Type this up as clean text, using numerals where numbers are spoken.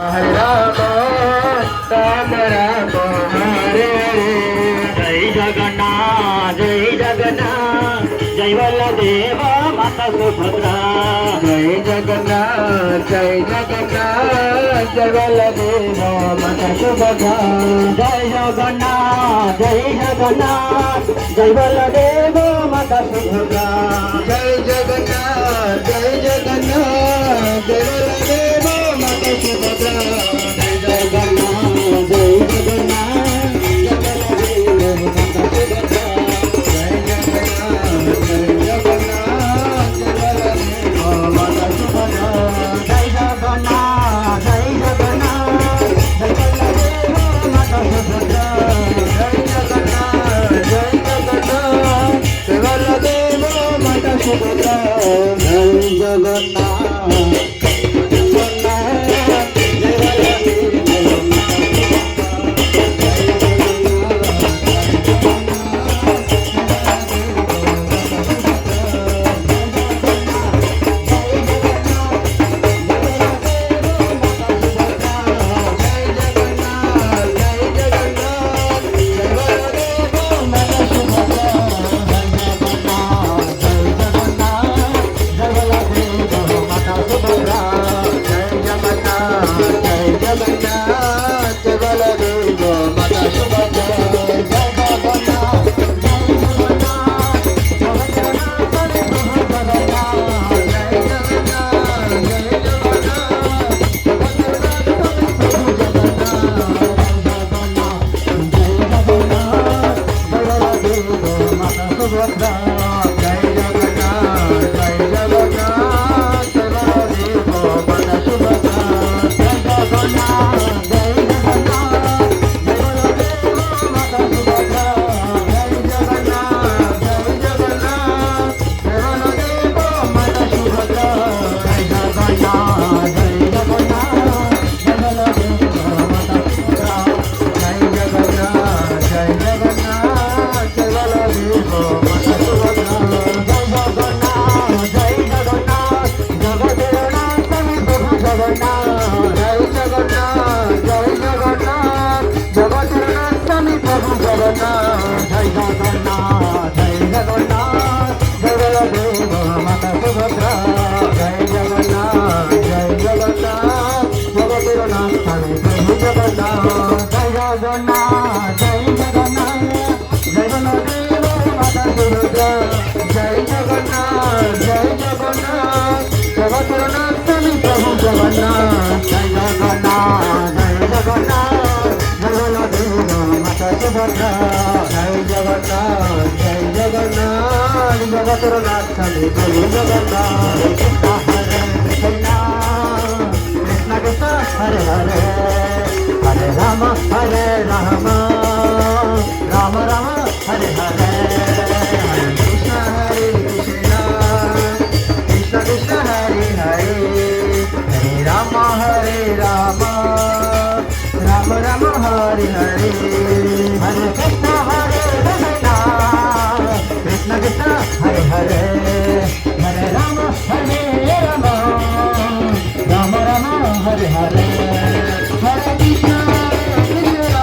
Hare Ram Ram Ram Hare Hare. Jai Jagannath Jai Baldev Mata Subhadra. Jai Jagannath Jai Baldev Mata Subhadra. Jai Jagannath Jai Baldev Mata Subhadra. Jai Jagannath Jai Baldev Mata Subhadra. Jai Jagannath Jai Baldev Mata Subhadra. Jai Jagannath Jai Baldev Mata Subhadra. Jai Jagannath Jai Baldev Mata Subhadra. Jai Jagannath Jai Baldev Mata Subhadra. Jai Jagannath Jagannath Hare Jagannath Krishna Krishna Hare Hare Hare Ram Ram Ram Ram Hare Hare.